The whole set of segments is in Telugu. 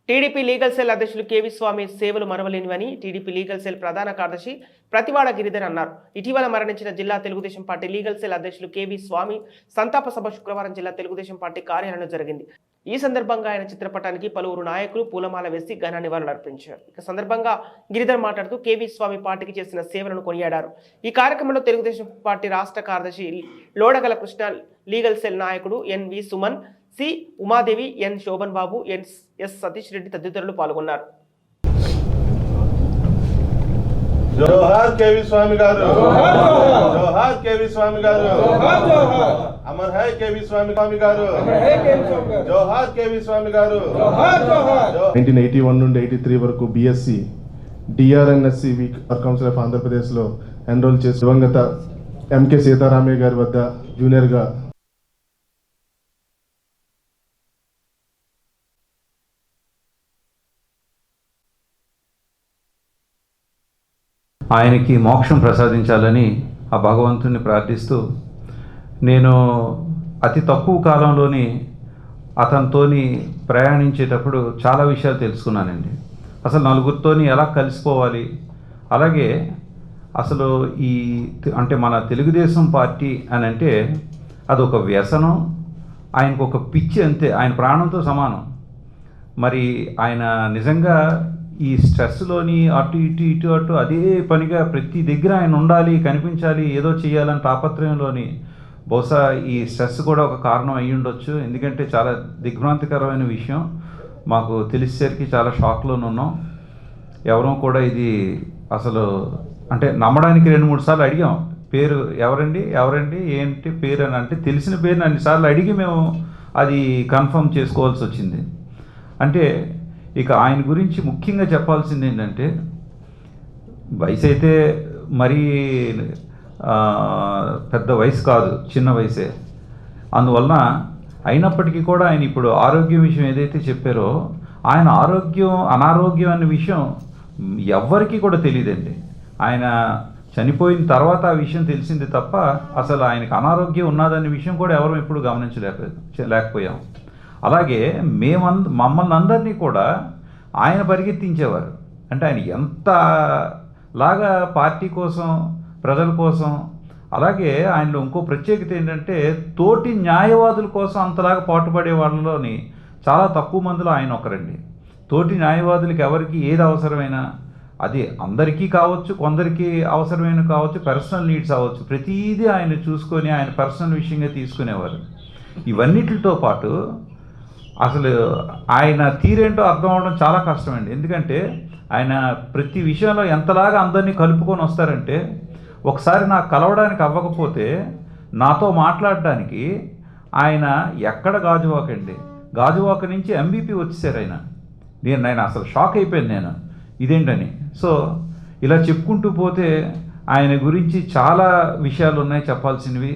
టీడీపీ లీగల్ సెల్ అధ్యక్షులు కేవీ స్వామి సేవలు మరవలేనివని టీడీపీ లీగల్ సెల్ ప్రధాన కార్యదర్శి ప్రతివాడ గిరిధర్ అన్నారు. ఇటీవల మరణించిన జిల్లా తెలుగుదేశం పార్టీ లీగల్ సెల్ అధ్యక్షులు కేవీ స్వామి సంతాప సభ శుక్రవారం జిల్లా తెలుగుదేశం పార్టీ కార్యాలయంలో జరిగింది. ఈ సందర్భంగా ఆయన చిత్రపటానికి పలువురు నాయకులు పూలమాల వేసి ఘన నివాళులు అర్పించారు. ఈ సందర్భంగా గిరిధర్ మాట్లాడుతూ కేవీ స్వామి పార్టీకి చేసిన సేవలను కొనియాడారు. ఈ కార్యక్రమంలో తెలుగుదేశం పార్టీ రాష్ట్ర కార్యదర్శి లోడగల కృష్ణ, లీగల్ సెల్ నాయకుడు ఎన్వి సుమన్, సి ఉమాదేవి, ఎన్ శోభన్ బాబు, ఎస్ సతీష్ రెడ్డి తదితరులు పాల్గొన్నారు. జోహార్ కేవీ స్వామి గారు, జోహార్ కేవీ స్వామి గారు, అమర్ హై కేవీ స్వామి గారు, జోహార్ కేవీ స్వామి గారు. 1981 నుండి 83 వరకు బిఎస్సి డిఆర్ఎన్ఎస్సి వర్క్ కౌన్సిల్ ఆఫ్ ఆంధ్రప్రదేశ్లో ఎన్రోల్ చేసి దివంగత ఎంకే సీతారామయ్య గారి వద్ద జూనియర్గా ఆయనకి మోక్షం ప్రసాదించాలని ఆ భగవంతుని ప్రార్థిస్తూ, నేను అతి తక్కువ కాలంలోని అతనితోని ప్రయాణించేటప్పుడు చాలా విషయాలు తెలుసుకున్నానండి. అసలు నలుగురితోని ఎలా కలిసిపోవాలి, అలాగే అసలు అంటే మన తెలుగుదేశం పార్టీ అని అంటే అదొక వ్యసనం, ఆయనకు ఒక పిచ్చి అంతే, ఆయన ప్రాణంతో సమానం. మరి ఆయన నిజంగా ఈ స్ట్రెస్లోని అటు ఇటు అదే పనిగా ప్రతి దగ్గర ఆయన ఉండాలి, కనిపించాలి, ఏదో చేయాలని తాపత్రయంలోని బహుశా ఈ స్ట్రెస్ కూడా ఒక కారణం అయ్యి ఉండొచ్చు. ఎందుకంటే చాలా దిగ్భ్రాంతికరమైన విషయం, మాకు తెలిసేసరికి చాలా షాక్లోనే ఉన్నాం. ఎవరూ కూడా ఇది అసలు అంటే నమ్మడానికి 2-3 సార్లు అడిగాం, పేరు ఎవరండి ఏంటి పేరు అని. అంటే తెలిసిన పేరుని అన్నిసార్లు అడిగి మేము అది కన్ఫర్మ్ చేసుకోవాల్సి వచ్చింది. అంటే ఇక ఆయన గురించి ముఖ్యంగా చెప్పాల్సింది ఏంటంటే, వయసు అయితే మరీ పెద్ద వయసు కాదు, చిన్న వయసే. అందువలన అయినప్పటికీ కూడా ఆయన ఇప్పుడు ఆరోగ్యం విషయం ఏదైతే చెప్పారో, ఆయన అనారోగ్యం అనే విషయం ఎవ్వరికీ కూడా తెలియదండి. ఆయన చనిపోయిన తర్వాత ఆ విషయం తెలిసింది తప్ప అసలు ఆయనకు అనారోగ్యం ఉన్నదనే విషయం కూడా ఎవరు ఎప్పుడు గమనించలేకపోయాం. అలాగే మమ్మల్ని అందరినీ కూడా ఆయన పరిగెత్తించేవారు. అంటే ఆయన ఎంతలాగా పార్టీ కోసం, ప్రజల కోసం, అలాగే ఆయనలో ఇంకో ప్రత్యేకత ఏంటంటే తోటి న్యాయవాదుల కోసం అంతలాగా పాటుపడే వాళ్ళలోని చాలా తక్కువ మందిలో ఆయన ఒకరండి. తోటి న్యాయవాదులకి ఎవరికి ఏది అవసరమైనా, అది అందరికీ కావచ్చు, కొందరికి అవసరమైన కావచ్చు, పర్సనల్ నీడ్స్ అవ్వచ్చు, ప్రతిదీ ఆయన చూసుకొని ఆయన పర్సనల్ విషయంగా తీసుకునేవారు. ఇవన్నిటితో పాటు అసలు ఆయన తీరేంటో అర్థం అవడం చాలా కష్టమండి. ఎందుకంటే ఆయన ప్రతి విషయంలో ఎంతలాగా అందరినీ కలుపుకొని వస్తారంటే, ఒకసారి నాకు కలవడానికి అవ్వకపోతే నాతో మాట్లాడడానికి ఆయన ఎక్కడ గాజువాక నుంచి ఎంబీపీ వచ్చేసారు ఆయన. నేను అసలు షాక్ అయిపోయాను నేను, ఇదేంటని. సో ఇలా చెప్పుకుంటూ పోతే ఆయన గురించి చాలా విషయాలు ఉన్నాయి చెప్పాల్సినవి.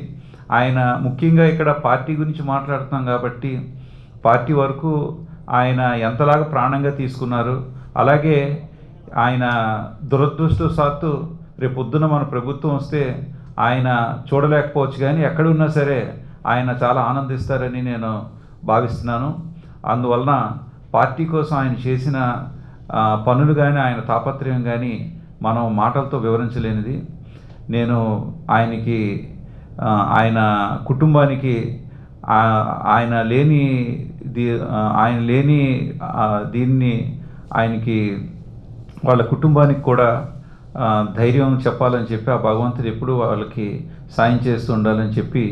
ఆయన ముఖ్యంగా ఇక్కడ పార్టీ గురించి మాట్లాడుతున్నాం కాబట్టి పార్టీ వరకు ఆయన ఎంతలాగా ప్రాణంగా తీసుకున్నారు. అలాగే ఆయన దురదృష్టవశాత్తు రేపొద్దున మన ప్రభుత్వం వస్తే ఆయన చూడలేకపోవచ్చు, కానీ ఎక్కడున్నా సరే ఆయన చాలా ఆనందిస్తారని నేను భావిస్తున్నాను. అందువలన పార్టీ కోసం ఆయన చేసిన పనులు కానీ, ఆయన తాపత్రయం కానీ మనం మాటలతో వివరించలేనిది. నేను ఆయన కుటుంబానికి ఆయన లేని దీన్ని ఆయనకి వాళ్ళ కుటుంబానికి కూడా ధైర్యం చెప్పాలని చెప్పి ఆ భగవంతుడు ఎప్పుడూ వాళ్ళకి సాయం చేస్తూ ఉండాలని చెప్పి